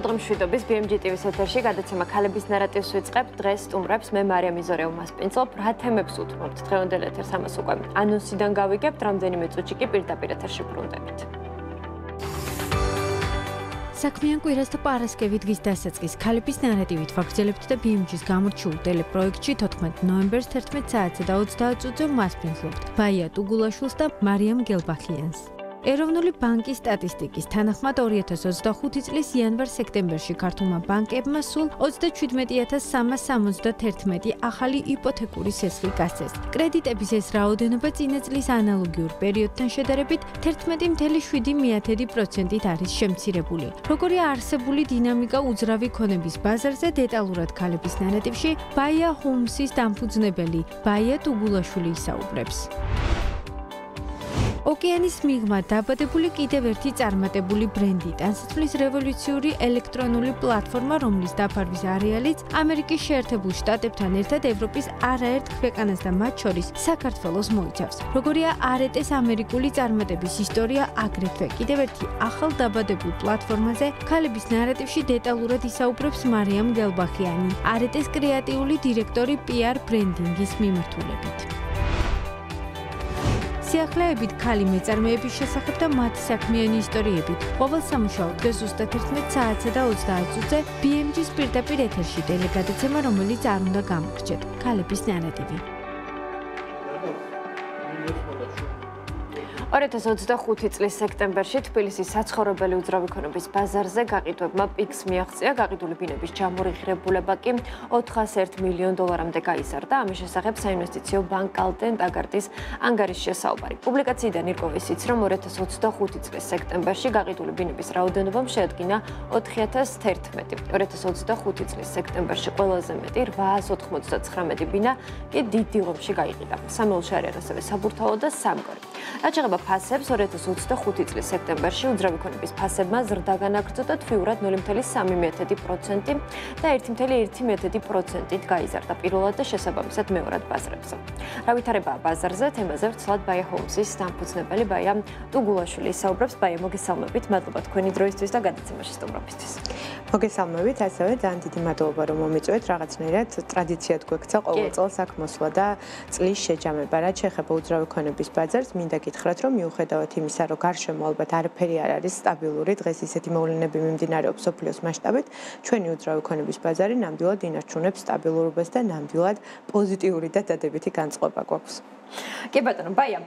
Quirodrom შვიდობის BMG TV-ს ეთერში გადაცემა ქალების ნარატივს ვიწყებ. დღეს სტუმრებს მე მარია მიზორევა მასპინძლობ. რა თემებს უთმობთ დღევანდელ ეთერს ამას უკვე ანონსიდან გავიგებთ, რამდენიმე წუთში კი პირდაპირ ეთერში ბრუნდებით. საქმიან კვირას და პარასკევი დღის დასაწყის ქალების ნარატივით ვაგრძელებთ და BMG-ს გამორჩეულ ტელეპროექტში 14 ნოემბერს 11 საათსა და 30 წუთზე მასპინძლობთ ბაია ტუგულაშვილს და მარიამ გელბახიანს. ეროვნული ბანკის სტატისტიკის თანახმად 2025 წლის იანვარ-სექტემბერში ქართულმა ბანკებმა სულ 27371 ახალი იპოთეკური სესხი გასცეს. კრედიტების ეს რაოდენობა წინა წლის ანალოგიურ პერიოდთან შედარებით 11.7% არის შემცირებული. როგორია არსებული დინამიკა უძრავი ქონების ბაზარზე, დეტალურად ქალების ნარატივში ბაია ჰოუმსის დამფუძნებელი ბაია ტუგულაშვილი ისაუბრებს. ოკეანის მიღმა დაბადებული კიდევ ერთი წარმატებული ბრენდი, ტანსაცმლის რევოლუციური ელექტრონული პლატფორმა, რომლის დაფარვის არეალიც ამერიკის შეერთებულ შტატებთან ერთად ევროპის არაერთ ქვეყანას და მათ შორის საქართველოს მოიცავს. როგორია არეტეს ამერიკული წარმატების ისტორია, აგრეთვე კიდევ ერთი ახალ დაბადებულ პლატფორმაზე ქალების ნარატივში დეტალურად ისაუბრებს მარიამ გელბახიანი, არეტეს კრეატიული დირექტორი PR ბრენდინგის მიმართულებით. სიახლეებით ქალი მეწარმეების შესახებ და მათი საქმიანი ისტორიებით. ყოველ სამუშაო დღეს ზუსტად 11 საათსა და 30 წუთზე BMG-ს პირდაპირ ეთერში ტელეგადაცემა, რომელიც არ უნდა გამოგრჩეთ. ქალების ნარატივი. 2025 წლის სექტემბერში თბილისის საცხოვრებელი უძრავი ქონების ბაზარზე გაყიდვებმა პიკს მიაღწია. გაყიდული ბინების ჯამური ღირებულება კი $401 მილიონ-მდე გაიზარდა. ამის შესახებ საინვესტიციო ბანკ კალტენ ტაგარტის ანგარიშია საუბარი. პუბლიკაციიდან ირკვევა ისიც, რომ 2025 წლის სექტემბერში გაყიდული ბინების რაოდენობამ შეადგინა 4011. 2025 წლის სექტემბერში ყველაზე მეტი 899 ბინა კი დიდ დილომში გაიყიდა. სამეულში არიან ასევე საბურთალო და სამგორი. რაც შეეხება ფასებს, 2025 წლის სექტემბერში უძრავი ქონების ფასებმა ზრდა განაგრძო და თვიურად 0.3% და 1.1%-ით გაიზარდა პირველად და შესაბამისად მეორად ბაზრებზე. რა ვითარებაა ბაზარზე, თემაზე ვრცლად ბაია ჰოუმსის დამფუძნებელი ბაია ტუგულაშვილი ისაუბრებს. ბაია, მოგესალმებით, მადლობა თქვენი დროისთვის და გადაცემაში სტუმრობისთვის. მოგესალმებით, ასევე ძალიან დიდი მადლობა, რომ მომიწვევთ. რაღაცნაირად ტრადიციად გვექცა ყოველ წელს აქ მოსვლა და წლის შეჯამება. რაც შეეხება უძრავი ქონების ბაზარს, მინდა გითხრათ, რომ მიუხედავად იმისა, რომ გარშემო ალბათ არაფერი არ არის სტაბილური, დღეს ისეთი მოვლენები მიმდინარეობს სოფლიოს მასშტაბით, ჩვენი უძრავი ქონების ბაზარი ნამდვილად ინარჩუნებს სტაბილურობას და ნამდვილად პოზიტიური და დადებითი განწყობა გვაქვს. კი ბატონო, ბაია,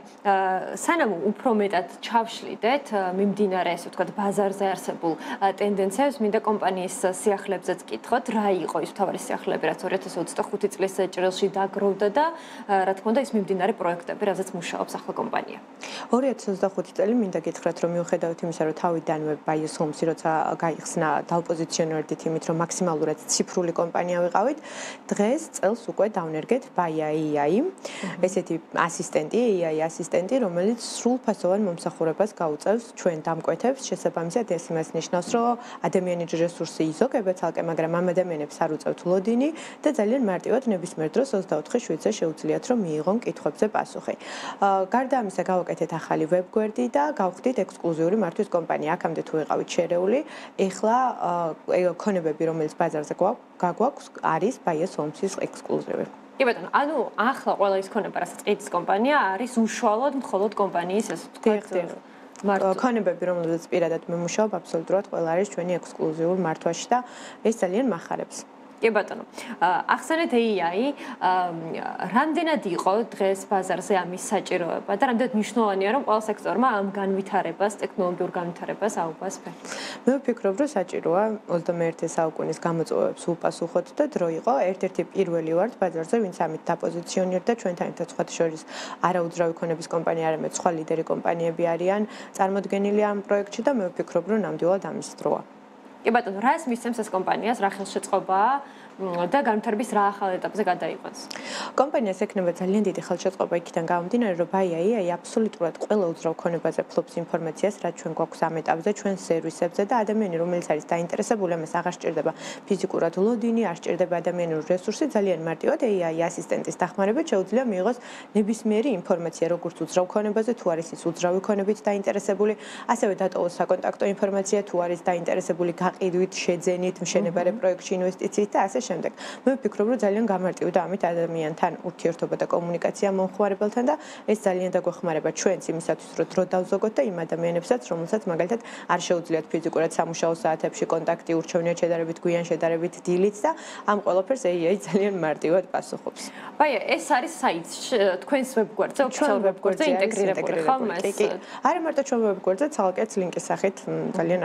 სანამ უფრო მეტად ჩავშლიდეთ მიმდინარე, ესე ვთქვათ, ბაზარზე არსებულ ტენდენციებს, მინდა კომპანიის სიახლეებზეც კითხოთ, რა იყო ის მთავარი სიახლეები, რაც 2025 წლის ჭრილში დაგროვდა და რა თქმა უნდა ის მიმდინარე პროექტები, რაზეც მუშაობს ახლა კომპანია. 2025 წელი მინდა გითხრათ, რომ მიუხედავად იმისა, რომ თავიდანვე ბაია ჰოუმსი როცა გაიხსნა, დავპოზიციონირდით იმით, რომ მაქსიმალურად ციფრული კომპანია ვიყავით, დღეს წელს უკვე დავნერგეთ ბაია AI, ესეთი ასისტენტი, AI ასისტენტი, რომელიც სრულფასოვან მომსახურებას გაუწევს ჩვენ დამკვეთებს. შესაბამისად, ეს იმას ნიშნავს, რომ ადამიანური რესურსი იზოგება ცალკე, მაგრამ ამ ადამიანებს არ უწევთ ლოდინი და ძალიან მარტივად ნებისმიერ დროს 24/7-ზე შეუძლიათ, რომ მიიღონ კითხვებზე პასუხი. გარდა ამისა, გავაკეთეთ ახალი ვებგვერდი და გავხდით ექსკლუზიური მართვის კომპანია. აქამდე თუ ვიყავით შერეული, ეხლა ქონებები, რომელიც ბაზარზე გაგვაქვს, არის ბაია ჰოუმსის ექსკლუზივი. კი ბატონო, ანუ ახლა ყველა ის ქონება, რასაც ყიდის კომპანია, არის უშუალოდ მხოლოდ კომპანიის, ესე ვთქვათ, ქონებები, რომელზეც პირადად მემუშაობ, აბსოლუტურად ყველა არის ჩვენი ექსკლუზიურ მართვაში და ეს ძალიან მახარებს. კი ბატონო, ახსენეთ AI, რამდენად იყო დღეს ბაზარზე ამის საჭიროება და რამდენად მნიშვნელოვანია, რომ ყველა სექტორმა ამ განვითარებას, ტექნოლოგიურ განვითარებას აუპას ფეხი? მე ვფიქრობ, რომ საჭიროა 21 საუკუნის გამოწვევებს უპასუხოთ და დრო იყო. ერთ-ერთი პირველი ვართ ბაზარზე, ვინც ამით დაპოზიციონირდა ჩვენთან ერთად სხვათა შორის არაუძრავი ქონების კომპანია, არამედ სხვა ლიდერი კომპანიები არიან წარმოდგენილი ამ პროექტში და მე ვფიქრობ, რომ ნამდვილად ამის დროა. კი ბატონო, რას მისცემს ეს კომპანიას, რა ხელშეწყობაა და განვითარების რა ახალ ეტაპზე გადაიყვანს? კომპანიას ექნება ძალიან დიდი ხელშეწყობა იქიდან გამომდინარე, რომ ბაია AI აბსოლუტურად ყველა უძრავ ქონებაზე ფლობს ინფორმაციას, რაც ჩვენ გვაქვს ამ ეტაპზე, ჩვენ სერვისებზე და ადამიანი, რომელიც არის დაინტერესებული, ამას აღარ სჭირდება ფიზიკურად ლოდინი, არ სჭირდება ადამიანური რესურსი, ძალიან მარტივად AI ასისტენტის დახმარებით შეუძლია მიიღოს ნებისმიერი ინფორმაცია, როგორც უძრავ ქონებაზე, თუ არის ის უძრავი ქონებით დაინტერესებული, ასევე დატოვოს საკონტაქტო ინფორმაცია, თუ არის დაინტერესებული გაყიდვით, შეძენით, მშენებარე პროექტში ინვესტიციით და ასე შემდეგ. მე ვფიქრობ, რომ ძალიან გამარტივდა ამით ადამიანთან ურთიერთობა და კომუნიკაცია მომხმარებელთან და ეს ძალიან დაგვეხმარება ჩვენც იმისათვის, რომ დრო დავზოგოთ და იმ ადამიანებსაც, რომელსაც მაგალითად არ შეუძლიათ ფიზიკურად სამუშაო საათებში კონტაქტი ურჩევნიათ შედარებით გვიან, შედარებით დილით და ამ ყველაფერს AI ძალიან მარტივად პასუხობს. აი, ეს არის საიტში, თქვენს ვებგვერდზე, ოფიციალურ ვებგვერდზე ინტეგრირებული, ხომ ეს? არა მარტო ჩვენ ვებგვერდზე, ცალკეც ლინკის სახით ძალიან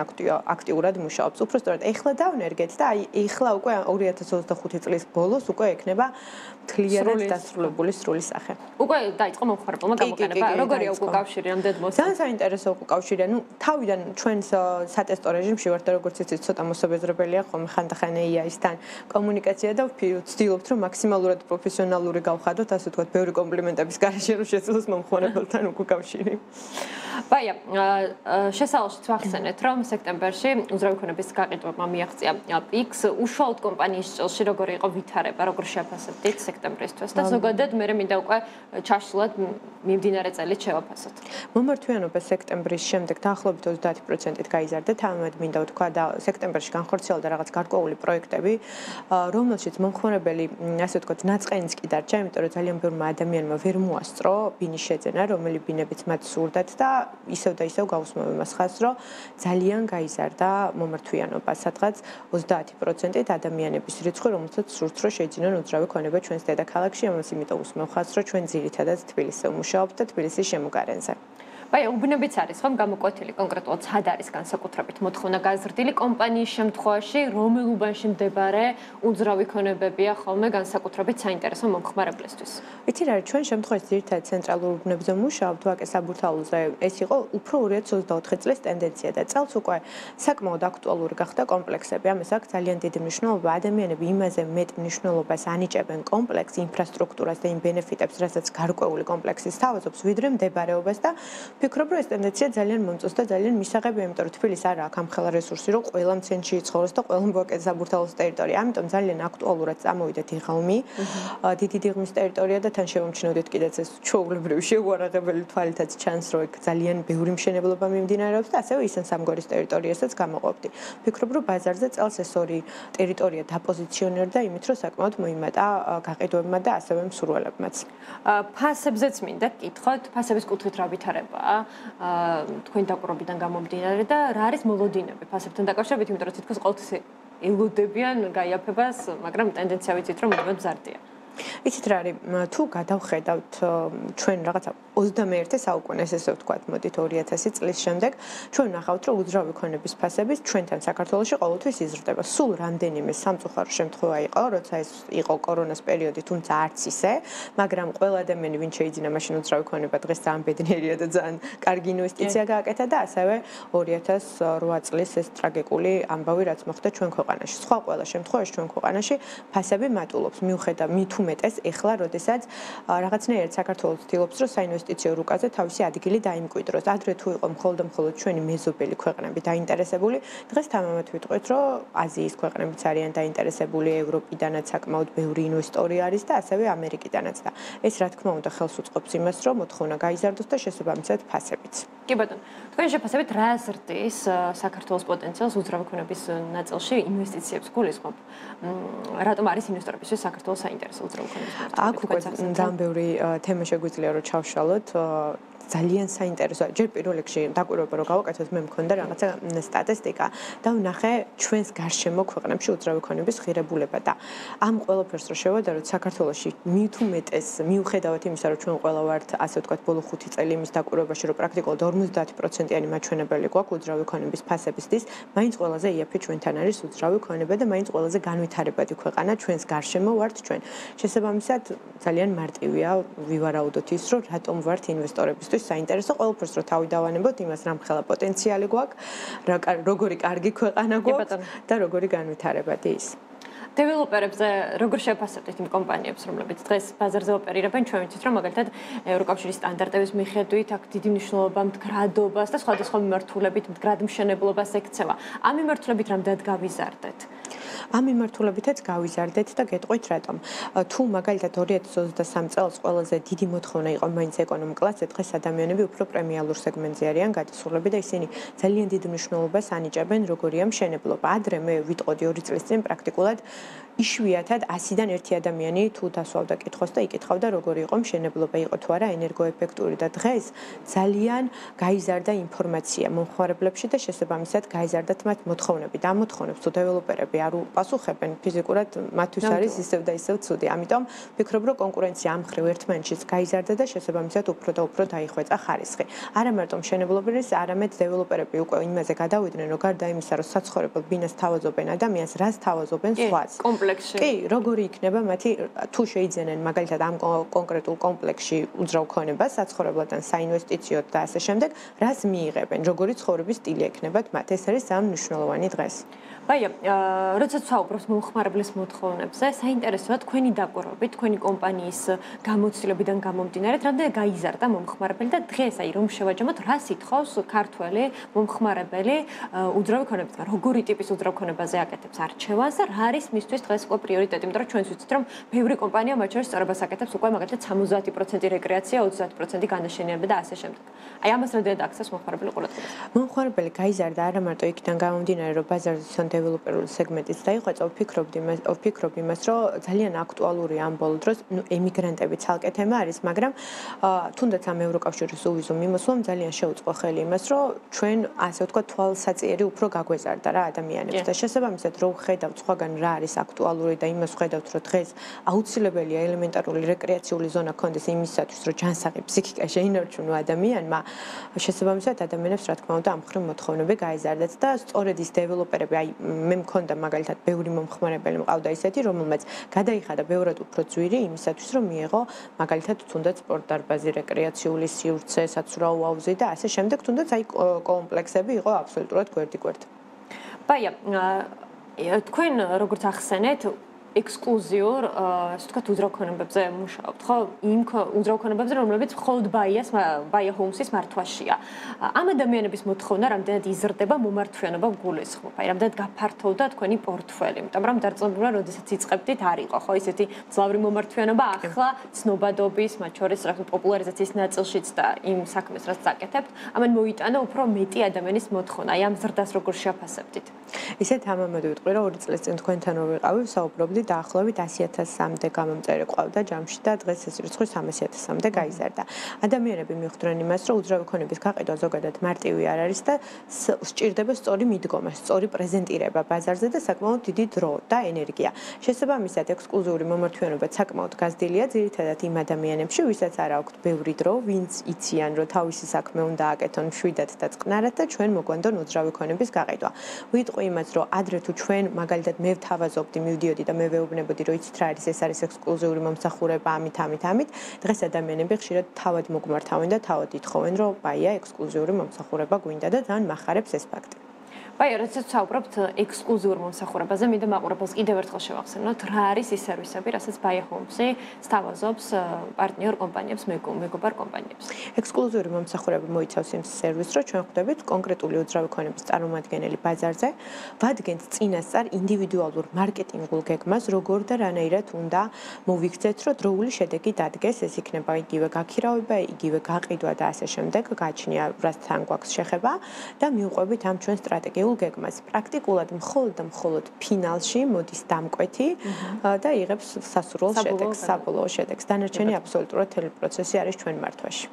აქტიურად მუშაობს. უფრო სწორად, ეხლა დავნერგეთ და აი ეხლა უკვე 2025 წლის ბოლოს უკვე ექნება მთლიანად დასრულებული სრული სახე. უკვე დაიწყო მომხმარებელმა გამოყენება. როგორია უკვე კავშირი, რამდენად მოსწონთ? ძალიან საინტერესო უკვე კავშირია. ნუ თავიდან ჩვენს სატესტო რეჟიმში ვართ და როგორც იცით, ცოტა მოსაბეზრებელია ხოლმე ხანდახან AI-სთან კომუნიკაცია და ვცდილობთ, რომ მაქსიმალურად პროფესიონალური გავხადოთ, ასე ვთქვათ, ბევრი კომპლიმენტების გარეშე რომ შეძლოს მომხმარებელთან უკვე კავშირი. ბაია, შესავალშიც ვახსენეთ, რომ სექტემბერში უძრავი ქონების გაყიდვებმა მიაღწია PIX უშუალოდ კომპანიის ჭილში როგორი იყო ვითარება, როგორ შეაფასებდით სექტემბრისთვის და ზოგადად მე მინდა უკვე ჩაშლად მიმდინარე წელით შევაფასოთ. მომართვიანობა სექტემბრის შემდეგ დაახლოებით 30%-ით გაიზარდა, თამამად მინდა ვთქვა და სექტემბერში განხორციელდა რაღაც გარკვეული პროექტები, რომელშიც მომხმარებელი, ასე ვთქვათ, ნაწყენიც კი დარჩა, იმიტომ რომ ძალიან ბევრმა ადამიანმა ვერ მოასწრო ბინის შეძენა, რომელი ბინებიც მათ სურდათ და ისევ და ისევ გავუსმოვე მას ხაზს, რომ ძალიან გაიზარდა მომართვიანობა, სადღაც 30%-ით ადამიანების რიცხვი, რომელსაც სურთ, რომ შეიძინონ უძრავი ქონება ჩვენს დედაქალაქში, ამას იმიტომ უსმევ ხაზს, რომ ჩვენ ძირითადად თბილისზე ვმუშაობთ და თბილისის შემოგარენზე. აი, უბნებიც არის, ხომ გამოკვეთილი კონკრეტულად სად არის განსაკუთრებით მოთხოვნა გაზრდილი კომპანიის შემთხვევაში, რომელ უბანში მდებარე უძრავი ქონებებია ხოლმე განსაკუთრებით საინტერესო მომხმარებლისთვის. იცი რა არის, ჩვენ შემთხვევაში ძირითადად ცენტრალურ უბნებზე ვმუშაობთ, ვაკე საბურთალოზე. ეს იყო უფრო 2024 წლის ტენდენცია და წელს უკვე საკმაოდ აქტუალური გახდა კომპლექსები. ამას აქვს ძალიან დიდი მნიშვნელობა. ადამიანები იმაზე მეტ მნიშვნელობას ანიჭებენ კომპლექს, ინფრასტრუქტურას და იმ ბენეფიტებს, რასაც გარკვეული კომპლექსი სთავაზობს, ვიდრე მდებარეობას და ვფიქრობ, რომ ეს ტენდენცია ძალიან მომწონს და ძალიან მისაღებია, იმიტომ რომ თბილისს არ აქვს ამხელა რესურსი, რომ ყველამ ცენტრში იცხოვროს და ყველამ მოაკეთოს საბურთალოს ტერიტორია. ამიტომ ძალიან აქტუალურად წამოვიდა დიღალმი, დიდი დიღმის ტერიტორია და თან შევამჩნევდით კიდეც ეს ჩვეულებრივი შეუარაღებელი თვალითაც ჩანს, რომ იქ ძალიან ბევრი მშენებლობა მიმდინარეობს და ასევე ისენ-სამგორის ტერიტორიასაც გამოყოფდი. ვფიქრობ, რომ ბაზარზე წელს ეს ორი ტერიტორია დაპოზიციონერდა იმით, რომ საკმაოდ მოიმატა გაყიდვებმა და ასევე მსურველებმაც. ფასებზეც მინდა გკითხოთ, ფასების კუთხით რა ვითარებაა? თქვენ დაკვირვებიდან გამომდინარე და რა არის მოლოდინები ფასებთან დაკავშირებით, იმიტომ რომ თითქოს ყოველთვის ელოდებიან გაიაფებას, მაგრამ ტენდენცია ვიცით, რომ მუდმივად მზარდია. იცით რა არის, თუ გადავხედავთ ჩვენ რაღაცა 21 საუკუნეს, ესე ვთქვათ, მოდით 2000 წლის შემდეგ, ჩვენ ვნახავთ, რომ უძრავი ქონების ფასების ჩვენთან საქართველოში ყოველთვის იზრდება. სულ რამდენიმე სამწუხარო შემთხვევა იყო, როცა ეს იყო კორონას პერიოდი, თუმცა არც ისე, მაგრამ ყველა ადამიანი, ვინც შეიძინა მაშინ უძრავი ქონება, დღეს ძალიან ბედნიერია და ძალიან კარგი ინვესტიცია გააკეთა და ასევე 2008 წლის ეს ტრაგიკული ამბავი, რაც მოხდა ჩვენ ქვეყანაში. სხვა ყველა შემთხვევაში ჩვენ ქვეყანაში ფასები მატულობს, მიუხედავად მით უმეტეს ეხლა, როდესაც რაღაცნაირად საქართველოს ცდილობს, რომ საინვესტიციო რუკაზე თავისი ადგილი დაიმკვიდროს. ადრე თუ იყო მხოლოდ ჩვენი მეზობელი ქვეყნები დაინტერესებული, დღეს თამამად ვიტყვით, რომ აზიის ქვეყნებიც არიან დაინტერესებული, ევროპიდანაც საკმაოდ ბევრი ინვესტორი არის და ასევე ამერიკიდანაც და ეს რა თქმა უნდა ხელს უწყობს იმას, რომ მოთხოვნა გაიზარდოს და შესაბამისად ფასებიც. კი ბატონო, თქვენი შეფასებით რა აზრდის საქართველოს პოტენციალს უძრავი ქონების ნაწილში ინვესტიციებს გულისხმობ? რატომ არის ინვესტორებისთვის საქართველოს საინტერესო უძრავი ქონების მიმართ? აქ უკვე ძალიან ბევრი თემა შეგვიძლია რომ ჩავშალოთ. ძალიან საინტერესოა. ჯერ პირველ რიგში დაკვირვება რომ გავაკეთოთ, მე მქონდა რაღაცა სტატისტიკა და ვნახე ჩვენს გარშემო ქვეყნებში უძრავი ქონების ღირებულება და ამ ყველაფერს რო შევადაროთ საქართველოში მით უმეტეს მიუხედავად იმისა, რომ ჩვენ ყველა ვართ, ასე ვთქვათ, ბოლო 5 წელი იმის დაკვირვებაში, რომ პრაქტიკულად 50%-იანი მაჩვენებელი გვაქვს უძრავი ქონების ფასებისთვის, მაინც ყველაზე იაფი ჩვენთან არის უძრავი ქონება და მაინც ყველაზე განვითარებადი ქვეყანა ჩვენს გარშემო ვართ ჩვენ. შესაბამისად, ძალიან მარტივია ვივარაუდოთ ის, რომ რატომ ვართ ინვესტორებისთვის საინტერესო ყველაფერს რო თავი დავანებოთ იმას რა მხელა პოტენციალი გვაქვს, როგორი კარგი ქვეყანა გვაქვს და როგორი განვითარებადი ის. დეველოპერებზე როგორ შეფასებთ იმ კომპანიებს, რომლებიც დღეს ბაზარზე ოპერირებენ, ჩვენ ვიცით, რომ მაგალითად ევროკავშირის სტანდარტების მიხედვით აქ დიდი მნიშვნელობა მდგრადობას და სხვადასხვა მიმართულებით მდგრად მშენებლობას ექცევა. ამ მიმართულებით რამდენად გავიზარდეთ? ამ მიმართულებითაც გავიზარდეთ და გეტყვით რატომ. თუ მაგალითად 2023 წელს ყველაზე დიდი მოთხოვნა იყო მაინც ეკონომ კლასზე, დღეს ადამიანები უფრო პრემიალურ სეგმენტზე არიან გადასულები და ისინი ძალიან დიდ მნიშვნელობას ანიჭებენ როგორია მშენებლობა. ადრე მე ვიტყოდი 2 წლის წინ პრაქტიკულად იშვიათად 100-დან 1 ადამიანი თუ დასვავდა კითხვას და იკითხავდა როგორი იყო მშენებლობა, იყო თუ არა ენერგოეფექტური და დღეს ძალიან გაიზარდა ინფორმაცია მომხმარებლებში და შესაბამისად გაიზარდათ მათ მოთხოვნები. და ამ მოთხოვნებს თუ დეველოპერები არ უპასუხებენ ფიზიკურად, მათთვის არის ისევ და ისევ ცუდი. ამიტომ ვფიქრობ, რომ კონკურენცია ამ მხრივ ერთმანეთშიც გაიზარდა და შესაბამისად უფრო და უფრო დაიხვეწა ხარისხი. არა მარტო მშენებლობელის, არამედ დეველოპერები უკვე იმაზე გადავიდნენ, რომ გარდა იმისა, რომ საცხოვრებელ ბინას თავაზობენ ადამიანს, რას თავაზობენ სხვას. კომპლექსში. კი, როგორი იქნება მათი თუ შეიძენენ მაგალითად ამ კონკრეტულ კომპლექსში უძრავ ქონებას, საცხოვრებლად ან საინვესტიციოდ და ასე შემდეგ, რას მიიღებენ, როგორი ცხოვრების სტილი ექნებათ მათ. ეს არის ძალიან მნიშვნელოვანი დღეს. ბაია, როდესაც ვსაუბრობთ მომხმარებლის მოთხოვნებზე, საინტერესოა თქვენი დაკვირვებით, თქვენი კომპანიის გამოცდილებიდან გამომდინარე, რამდენად გაიზარდა მომხმარებელი და დღეს აი რომ შევაჯამოთ, რას ითხოვს ქართველი მომხმარებელი უძრავი ქონებისგან, როგორი ტიპის უძრავ ქონებაზე აკეთებს არჩევანს და რა არის მისთვის დღეს უკვე პრიორიტეტი, იმიტომ რომ ჩვენც ვიცით, რომ ბევრი კომპანია მათ შორის სწორებას აკეთებს უკვე მაგალითად 70% რეკრეაცია, 30% განაშენიანება და ასე შემდეგ. აი ამას რამდენად აქცევს მომხმარებელი ყურადღებას? მომხმარებელი გაიზარდა არა მარტო იქიდან გამომდინარე, რომ ბაზარზე დეველოპერული სეგმენტიც დაიხვეწა, ვფიქრობ იმას, რომ ძალიან აქტუალური ამ ბოლო დროს, ემიგრანტები ცალკე თემა არის, მაგრამ თუნდაც ამ ევროკავშირის უვიზო მიმოსვლამ ძალიან შეუწყო ხელი იმას, რომ ჩვენ ასე ვთქვათ თვალსაწიერი უფრო გაგვეზარდა რა ადამიანებს და შესაბამისად რო ვხედავთ სხვაგან რა არის აქტუალური და იმას ვხედავთ, რომ დღეს აუცილებელია ელემენტარული რეკრეაციული ზონა ქონდეს იმისათვის, რომ ჯანსაღი ფსიქიკა შეინარჩუნო ადამიანმა, შესაბამისად ადამიანებს რა თქმა უნდა ამ მხრივ მოთხოვნები გაიზარდათ და სწორედ ის დეველოპერები აი მე მქონდა მაგალითად ბევრი მომხმარებელი მყავდა ისეთი, რომელმაც გადაიხადა ბევრად უფრო ძვირი იმისათვის, რომ მიეღო მაგალითად თუნდაც სპორტ-დარბაზი, რეკრეაციული სივრცე, საცურაო აუზი და ასე შემდეგ, თუნდაც აი კომპლექსები იყო აბსოლუტურად გვერდიგვერდ. ბაია, თქვენ როგორც ახსენეთ, ექსკლუზიურ, ასე ვთქვათ, უძრავ ქონებებზე მუშაობთ, ხო? იმ უძრავ ქონებებზე, რომლებიც მხოლოდ ბაია ჰოუმსის მართვაშია. ამ ადამიანების მოთხოვნა რამდენად იზრდება მომართვიანობა გულისხმობ, აი რამდენად გაფართოვდა თქვენი პორტფელი, იმიტომ რომ დარწმუნებული ვარ, როდესაც იწყებდით არ იყო, ხო, ისეთი მძლავრი მომართვიანობა, ახლა ცნობადობის, მათ შორის რა პოპულარიზაციის ნაწილშიც და იმ საქმეს, რაც აკეთებთ, ამან მოიტანა უფრო მეტი ადამიანის მოთხოვნა. აი ამ ზრდას როგორ შეაფასებდით? ისეთ ამამოდ ვიტყვი, რომ 2 წლის წინ თქვენთან რო ვიყავი, ვსაუბრობდი დაახლოებით 100,000-მდე გამომწერი ყავდა ჯამში და დღეს ეს რიცხვი 300,000-მდე გაიზარდა. ადამიანები მიხვდნენ იმას, რომ უძრავი ქონების გაყიდვა ზოგადად მარტივი არ არის და სჭირდება სწორი მიდგომა, სწორი პრეზენტირება ბაზარზე და საკმაოდ დიდი დრო და ენერგია. შესაბამისად, ექსკლუზიური მომართვიანობა საკმაოდ გაზრდილია ძირითადად იმ ადამიანებში, ვისაც არ აქვთ ბევრი დრო, ვინც იციან, რომ თავისი საქმე უნდა აკეთონ მშვიდად და წყნარად და ჩვენ მოგვანდონ უძრავი ქონების გაყიდვა. ვიტყვი იმას, რომ ადრე თუ ჩვენ მაგალითად მე ვთავაზობდი, მივდიოდი და მე ვეუბნებოდი, რომ იცით რა არის, ეს არის ექსკლუზიური მომსახურება, ამით. დღეს ადამიანები ხშირად თავად მოგმართავენ და თავად ითხოვენ, რომ ბაია ექსკლუზიური მომსახურება გვინდა და ძალიან მახარებს ეს ფაქტი. ბაია, როდესაც ვსაუბრობთ ექსკლუზიურ მომსახურებაზე, მინდა მაყურებელს კიდევ ერთხელ შევახსენოთ, რა არის ის სერვისები, რასაც ბაია ჰოუმსი სთავაზობს პარტნიორ კომპანიებს, მეგობარ კომპანიებს. ექსკლუზიური მომსახურება მოიცავს იმ სერვისს, რომ ჩვენ ხვდებით კონკრეტული უძრავი ქონების წარმომადგენელი ბაზარზე, ვადგენთ წინასწარ ინდივიდუალურ მარკეტინგულ გეგმას, როგორ და რანაირად უნდა მოვიქცეთ, რომ დროული შედეგი დადგეს, ეს იქნება იგივე გაქირავება, იგივე გაყიდვა და ასე შემდეგ, გაჩნია რასთან გვაქვს შეხება და მივყვებით ამ ჩვენ სტრატეგიულ გეგმას. პრაქტიკულად მხოლოდ ფინალში მოდის დამკვეთი და იღებს სასურველ შედეგს, საბოლოო შედეგს. დანარჩენი აბსოლუტურად მთელი პროცესი არის ჩვენ მართვაში.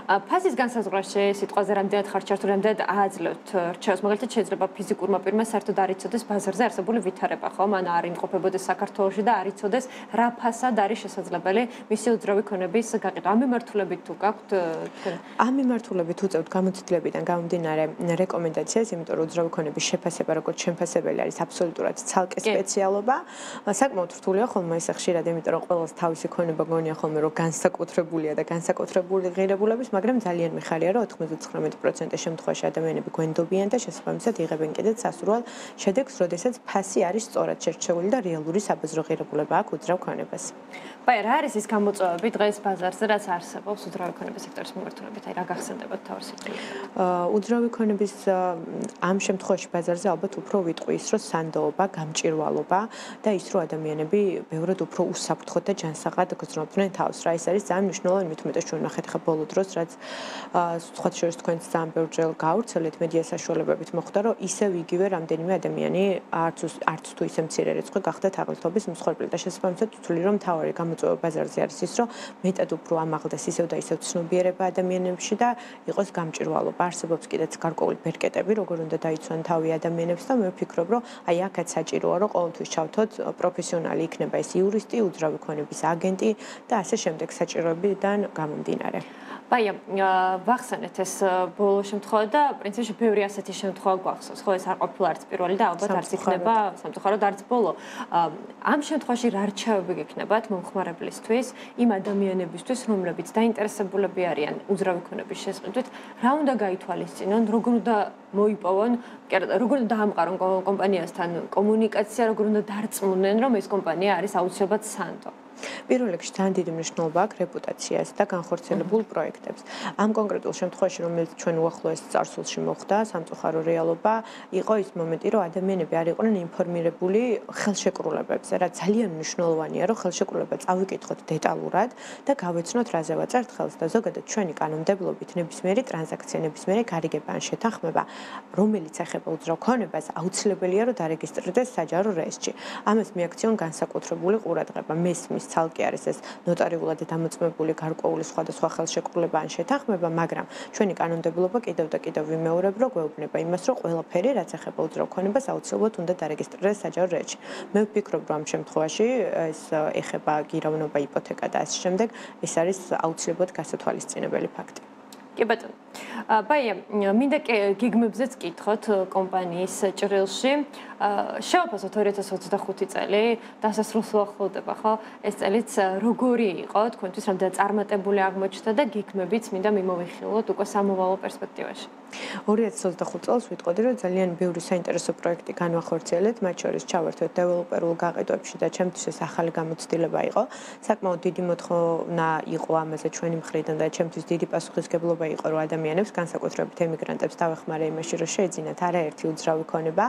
ფაზის განსაზღვრაში სიტყვაზე რამდენად ხარ ჩართული, რამდენად ააძლევთ რჩევას, მაგალითად შეიძლება ფიზიკურმა პირმა საერთოდ არ იცოდეს ბაზარზე არსებული ვითარება, ხო? მან არ იმყოფებოდეს საქართველოში და არ იცოდეს რა ფასად არის შესაძლებელი მისი უძრავი ქონების გაყიდვა. ამ მიმართულებით თუ გაქვთ თქვენ? ამ მიმართულებით უწევთ გამოცდილებიდან გამომდინარე რეკომენდაციას, იმიტომ რომ უძრავი ქონების შეფასება როგორც შემფასებელი არის აბსოლუტურად ცალკე სპეციალობა. საკმაოდ რთულია ხოლმე ეს ხშირად, იმიტომ რომ ყველას თავისი ქონება გონია ხოლმე რომ განსაკუთრებულია და განსაკუთრებული ღირებულების, მაგრამ ძალიან მიხარია, რომ 99% შემთხვევაში ადამიანები გვენდობიან და შესაბამისად იღებენ კიდეც სასურველ შედეგს, როდესაც ფასი არის სწორად შერჩეული და რეალური საბაზრო ღირებულება აქვს უძრავ ქონებას. ბაია, რა არის ის გამოწვევები დღეს ბაზარზე, რაც არსებობს უძრავი ქონების სექტორის მიმართულებით? აი რა გახსენდებათ თავის სიტყვით? უძრავი ქონების ამ შემთხვევაში შემთხვევაში ბაზარზე ალბათ უფრო ვიტყვი ის, რომ სანდოობა, გამჭირვალობა და ის, რომ ადამიანები ბევრად უფრო უსაფრთხოდ და ჯანსაღად გრძნობდნენ თავს. რა ეს არის ძალიან მნიშვნელოვანი, მით უმეტეს ჩვენ ვნახეთ ხა ბოლო დროს, რაც სხვა შორის თქვენს ძალიან ბევრჯერ გავრცელეთ მედია საშუალებებით მოხდა, რომ ისევ იგივე რამდენიმე ადამიანი არც თუ ისე მცირე რიცხვი გახდათ აღლითობის მსხვერპლი და შესაბამისად ვთვლი, რომ მთავარი გამოწვევა ბაზარზე არის ის, რომ მეტად უფრო ამაღლდეს ისევ და ისევ ცნობიერება ადამიანებში და იყოს გამჭირვალობა. არსებობს კიდეც გარკვეული ბერკეტები, როგორ უნდა დაიცვან თავი ადამიანებს და მე ვფიქრობ, რომ აი აქაც საჭიროა, რომ ყოველთვის ჩავთოთ პროფესიონალი, იქნება ეს იურისტი, უძრავი ქონების აგენტი და ასე შემდეგ საჭიროებიდან გამომდინარე. ბაია, ვახსენეთ ეს ბოლო შემთხვევა და პრინციპში ბევრი ასეთი შემთხვევა გვახსოვს, ხო ეს არ ყოფილა არც პირველი და ალბათ არც იქნება სამწუხაროდ არც ბოლო. ამ შემთხვევაში რა რჩევები გექნებათ მომხმარებლისთვის, იმ ადამიანებისთვის, რომლებიც დაინტერესებულები არიან უძრავი ქონების შესყიდვით, რა უნდა გაითვალისწინონ, როგორ უნდა მოიპოვონ, როგორ უნდა დაამყარონ კომპანიასთან კომუნიკაცია, როგორ უნდა დარწმუნდნენ, რომ ეს კომპანია არის აუცილებლად სანდო. პირველ რიგში ძალიან დიდი მნიშვნელობა აქვს რეპუტაციას და განხორციელებულ პროექტებს. ამ კონკრეტულ შემთხვევაში, რომელიც ჩვენ უახლოეს წარსულში მოხდა, სამწუხარო რეალობა იყო ის მომენტი, რომ ადამიანები არ იყვნენ ინფორმირებული ხელშეკრულებებზე, რაც ძალიან მნიშვნელოვანია, რომ ხელშეკრულება წავიკითხოთ დეტალურად და გავეცნოთ რაზე ვაწერთ ხელს და ზოგადად ჩვენი კანონმდებლობით ნებისმიერი ტრანზაქცია, ნებისმიერი გარიგება ან შეთანხმება, რომელიც ეხება უძრავ ქონებას, აუცილებელია, რომ დარეგისტრირდეს საჯარო რეესტრში. ამას მიაქციონ განსაკუთრებული ყურადღება. მესმის ცალკე არის ეს ნოტარიულად დამოწმებული გარკვეული სხვადასხვა ხელშეკრულება ან შეთანხმება, მაგრამ ჩვენი კანონმდებლობა კიდევ და კიდევ ვიმეორებ, რომ გვეუბნება იმას, რომ ყველაფერი, რაც ეხება უძრავ ქონებას, აუცილებლად უნდა დარეგისტრირდეს საჯარო რეესტრში. მე ვფიქრობ, რომ ამ შემთხვევაში ეს ეხება გირავნობა, იპოთეკა და ასე შემდეგ, ეს არის აუცილებლად გასათვალისწინებელი ფაქტი. კი ბატონო. ბაია, მინდა გეგმებზეც კითხოთ კომპანიის ჭრილში. შევაფასოთ 2025 წელი, დასასრულს უახლოვდება, ხო? ეს წელიც როგორი იყო თქვენთვის, რამდენად წარმატებული აღმოჩნდა და გეგმებიც მინდა მიმოვიხილოთ უკვე სამოვალო პერსპექტივაში. 2025 წელს ვიტყოდი, რომ ძალიან ბევრი საინტერესო პროექტი განვახორციელეთ, მათ შორის ჩავერთვეთ დეველოპერულ გაყიდვებში და ჩემთვის ეს ახალი გამოცდილება იყო. საკმაოდ დიდი მოთხოვნა იყო ამაზე ჩვენი მხრიდან და ჩემთვის დიდი პასუხისმგებლობა იყო, რომ ადამიანებს, განსაკუთრებით ემიგრანტებს დავეხმარე იმაში, რომ შეეძინათ არაერთი უძრავი ქონება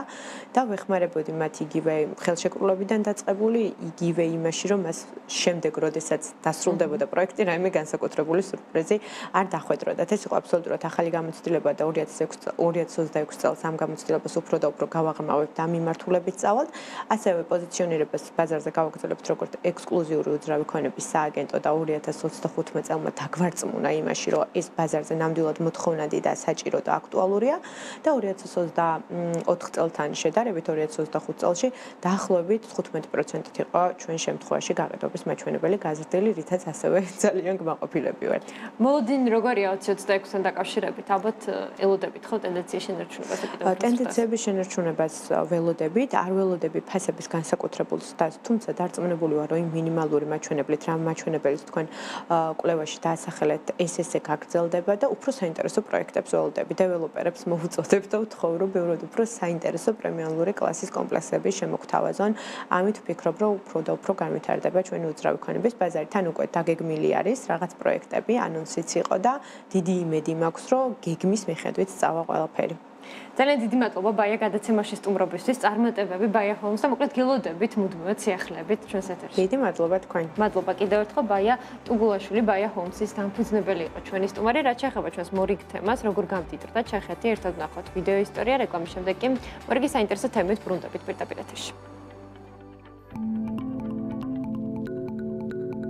და ვეხმარებოდი მათ იგივე ხელშეკრულებიდან დაწყებული, იგივე იმაში, რომ მას შემდეგ, როდესაც დასრულდებოდა პროექტი, რაიმე განსაკუთრებული სურპრიზი არ დახვედროდათ. ეს იყო აბსოლუტურად ახალი გამოცდილება და 2026 წელს ამ გამოცდილებას უფრო და უფრო გავაღრმავებთ ამ მიმართულებით წავალთ. ასევე პოზიციონირებას ბაზარზე გავაგრძელებთ როგორც ექსკლუზიური უძრავი ქონების სააგენტო და 2025 წელმა დაგვარწმუნა იმაში, რომ ეს ბაზარზე ნამდვილად მოთხოვნადი და საჭირო და აქტუალურია და 2024 წელთან შედარებით 2025 წელში დაახლოებით 15%-ით იყო ჩვენ შემთხვევაში გაყიდვების მაჩვენებელი გაზრდილი, რითაც ასევე ძალიან გმაყოფილები ვართ. მოლოდინი როგორია 2026-თან დაკავშირებით? ალბათ ელოდებით ხო ტენდენციის შენარჩუნებას და კიდევ ტენდენციების შენარჩუნებას ველოდებით, არ ველოდები ფასების განსაკუთრებულ სტატს, თუმცა დარწმუნებული ვარ, რომ იმ მინიმალური მაჩვენებლით, რა მაჩვენებელს თქვენ კვლევაში დაასახელეთ, ეს გაგრძელდება და უფრო საინტერესო პროექტებს ველოდები. დეველოპერებს მოვუწოდებ და ვთხოვ, რომ ბევრად უფრო საინტერესო პრემიუმული კლასის კომპლექსები შემოგთავაზონ. ამით ვფიქრობ, რომ უფრო და უფრო განვითარდება ჩვენი უძრავი ქონების ბაზარი. თან უკვე დაგეგმილი არის რაღაც პროექტები, ანონსიც იყო და დიდი იმედი მაქვს, რომ გეგმის მიხედვით სწავა ყველაფერი. ძალიან დიდი მადლობა ბაია გადაცემაში სტუმრობისთვის, წარმატებები ბაია ჰომს და მოკლედ გელოდებით მუდმივად სიახლეებით ჩვენს ეთერში. დიდი მადლობა თქვენ. მადლობა კიდევ ერთხელ ბაია ტუგულაშვილი, ბაია ჰომსის დამფუძნებელი იყო ჩვენი სტუმარი. რაც შეეხება ჩვენს მორიგ თემას, როგორ გამდიდრდა ჩახეთი, ერთად ვნახოთ ვიდეო ისტორია, რეკლამის შემდეგ კი მორიგი საინტერესო თემით ბრუნდებით პირდაპირ ეთერში.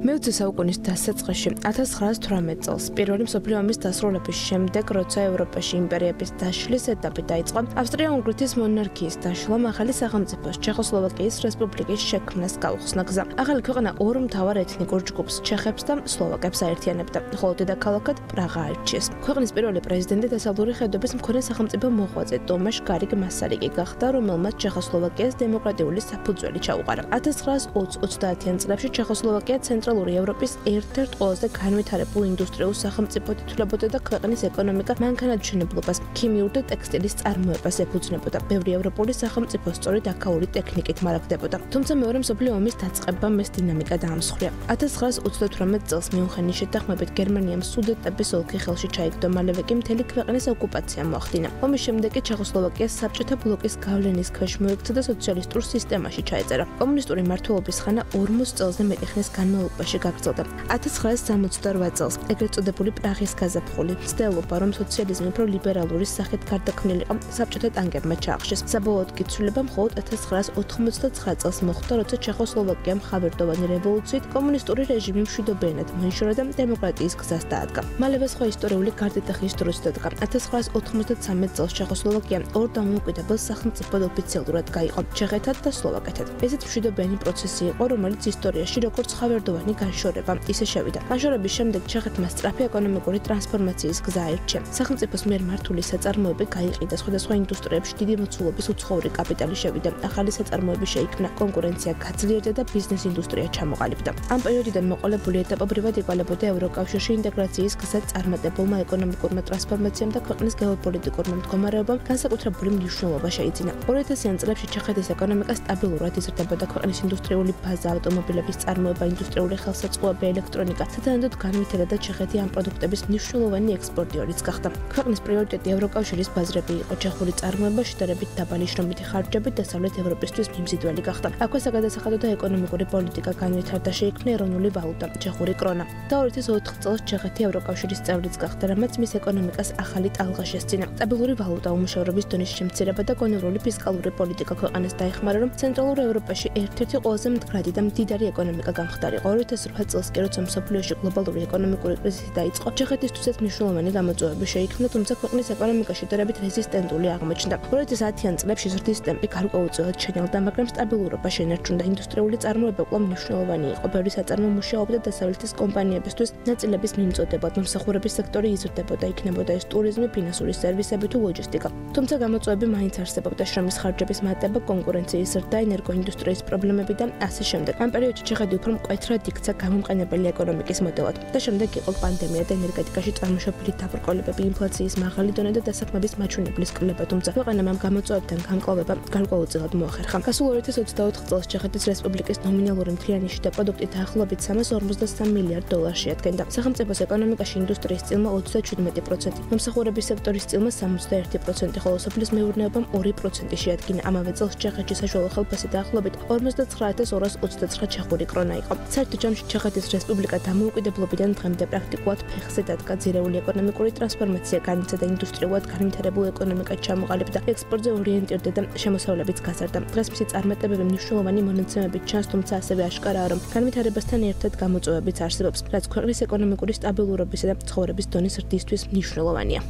მე-20 საუკუნის დასაწყისში 1918 წელს პირველი მსოფლიო ომის დასრულების შემდეგ, როცა ევროპაში იმპერიების დაშლის ეტაპი დაიწყო, ავსტრია-უნგრეთის მონარქიის დაშლამ ახალი სახელმწიფოს ჩეხოსლოვაკიის რესპუბლიკის შექმნას გაუხსნა გზა. ახალი ქვეყანა ორ მთავარ ეთნიკურ ჯგუფს, ჩეხებს და სლოვაკებს აერთიანებდა, ხოლო დედაქალაქად პრაღა აირჩიეს. ქვეყნის პირველი პრეზიდენტი დასავლური ხედობის მქონე სახელმწიფო მოღვაწე ტომაშ გარიგ მასარიკი გახდა, რომელმაც ჩეხოსლოვაკიას დემოკრატიული საფუძველი ჩაუყარა. 1920-30-იან წლებში ჩეხოსლოვაკია ცენტრალურ ცენტრალური ევროპის ერთ-ერთ ყველაზე განვითარებულ ინდუსტრიულ სახელმწიფოდ ითვლებოდა და ქვეყნის ეკონომიკა მანქანათმშენებლობას, ქიმიურ და ტექსტილის წარმოებას ეფუძნებოდა. ბევრი ევროპული სახელმწიფო სწორედ აქაური ტექნიკით მარაგდებოდა. თუმცა მეორე მსოფლიო ომის დაწყებამ ეს დინამიკა დაამსხვრია. 1938 წელს მიუნხენის შეთანხმებით გერმანიამ სუდეტების ოლქი ხელში ჩაიგდო, მალევე კი მთელი ქვეყნის ოკუპაცია მოახდინა. ომის შემდეგ კი ჩეხოსლოვაკია საბჭოთა ბლოკის გავლენის ქვეშ მოექცა და სოციალისტურ სისტემაში ჩაეწერა. კომუნისტური მმართველობის ხანა 40 წელზე მეტი ხნის განმავლობაში გაგრძელდა. 1968 წელს ეგრეთ წოდებული პრაღის გაზაფხული ცდილობა, რომ სოციალიზმი უფრო ლიბერალური სახით გარდაქმნილიყო, საბჭოთა ტანკებმა ჩაახშეს. საბოლოოდ კი ცვლილება მხოლოდ 1989 წელს მოხდა, როცა ჩეხოსლოვაკიამ ხავერდოვანი რევოლუციით კომუნისტური რეჟიმი მშვიდობიანად მოიშორა და დემოკრატიის გზას დაადგა. მალევე სხვა ისტორიული გარდატეხის დროც დადგა. 1993 წელს ჩეხოსლოვაკიამ ორ დამოუკიდებელ სახელმწიფოდ ოფიციალურად გაიყო, ჩეხეთად და სლოვაკეთად. ესეც მშვიდობიანი პროცესი იყო, რომელიც ისტორიაში როგორც ხავერდოვანი განშორება ისე შევიდა. განშორების შემდეგ ჩეხეთმა სწრაფი ეკონომიკური ტრანსფორმაციის გზა აირჩია. სახელმწიფოს მიერ მართული საწარმოები გაიყიდა, სხვადასხვა ინდუსტრიებში დიდი მოცულობის უცხოური კაპიტალი შევიდა. ახალი საწარმოები შეიქმნა, კონკურენცია გაძლიერდა და ბიზნეს ინდუსტრია ჩამოყალიბდა. ამ პერიოდიდან მოყოლებული ეტაპობრივად იკვალებოდა ევროკავშირში ინტეგრაციის გზად წარმატებულმა ეკონომიკურმა ტრანსფორმაციამ და ქვეყნის გეოპოლიტიკურმა მდგომარეობამ განსაკუთრებული მნიშვნელობა შეიძინა. 2000-იან წლებში ჩეხეთის ეკონომიკა სტაბილურად იზრდებოდა, ქვეყნის ინდუსტრიული ბაზა, ავტომობილების წარმოება, ინდუსტრიული ხელსაწყოები, ელექტრონიკა, სათანადოდ განვითარდა ჩეხეთი ამ პროდუქტების მნიშვნელოვანი ექსპორტიორიც გახდა. ქვეყნის პრიორიტეტი ევროკავშირის ბაზრები იყო, ჩეხური წარმოება შედარებით დაბალი შრომითი ხარჯებით დასავლეთ ევროპისთვის მიმზიდველი გახდა. აქვე საგადასახადო და ეკონომიკური პოლიტიკა განვითარდა, შეიქმნა ეროვნული ვალუტა, ჩეხური კრონა. და 2004 წელს ჩეხეთი ევროკავშირის წევრიც გახდა, რამაც მის ეკონომიკას ახალი ტალღა შესძინა. სტაბილური ვალუტა, უმუშევრობის დონის შემცირება და კონტროლური ფისკალური პოლიტიკა ქვეყანას დაეხმარა, რომ ცენტრალურ ევროპაში ერთ-ერთი ყველაზე მდგრადი და მდიდარი ეკონომიკა გამხდარიყო. 2008 წელს კი როცა მსოფლიოში გლობალური ეკონომიკური კრიზისი დაიწყო, ჩეხეთისთვისაც მნიშვნელოვანი გამოწვევები შეიქმნა, თუმცა ქვეყნის ეკონომიკა შედარებით რეზისტენტული აღმოჩნდა. 2010-იან წლებში ზრდის ტემპი გარკვეულწილად შენელდა, მაგრამ სტაბილურობა შენარჩუნდა. ინდუსტრიული წარმოება კვლავ მნიშვნელოვანი იყო. ბევრი საწარმო მუშაობდა დასავლეთის კომპანიებისთვის ნაწილების მიმწოდებლად, მომსახურების სექტორი იზრდებოდა, იქნებოდა ეს ტურიზმი, ფინანსური სერვისები თუ ლოჯისტიკა. თუმცა გამოწვევები მაინც არსებობდა, შრომის ხარჯების მატება, კონკურენციის ზრდა, ენერგოინდუსტრიის პრობლემები და ასე შემდეგ. ამ პერიოდში ჩეხეთი უფრო მკვეთრად იქცა გამომყენებელი ეკონომიკის მოდელად და შემდეგ იყო პანდემია და ენერგეტიკაში წარმოშობილი დაბრკოლებები, ინფლაციის მაღალი დონე და დასაქმების მაჩვენებლის კვლევა, თუმცა ქვეყანამ ამ გამოწვევებთან გამკლავება გარკვეულწილად მოახერხა. გასულ 2024 წელს ჩეხეთის რესპუბლიკის ნომინალური მთლიანი შიდა პროდუქტი დაახლოებით 343 მილიარდ დოლარს შეადგენდა. სახელმწიფოს ეკონომიკაში ინდუსტრიის წილმა 37%, მომსახურების სექტორის წილმა 61%, ხოლო სოფლის მეურნეობამ 2% შეადგინა. ამავე წელს ჩეხეთში საშუალო ხელფასი დაახლოებით 59229 ჩეხური კრონა იყო. საერთო ჯამში ჩეხეთის რესპუბლიკა დამოუკიდებლობიდან დღემდე პრაქტიკულად ფეხზე დადგა. ძირეული ეკონომიკური ტრანსფორმაცია განიცადა და ინდუსტრიულად განვითარებულ ეკონომიკად ჩამოყალიბდა, ექსპორტზე ორიენტირდა და შემოსავლებიც გაზარდა. დღეს მისი წარმატებები მნიშვნელოვანი მონაცემებით ჩანს, თუმცა ასევე აშკარაა, რომ განვითარებასთან ერთად გამოწვევებიც არსებობს, რაც ქვეყნის ეკონომიკური სტაბილურობისა და ცხოვრების დონის ზრდისთვის მნიშვნელოვანია.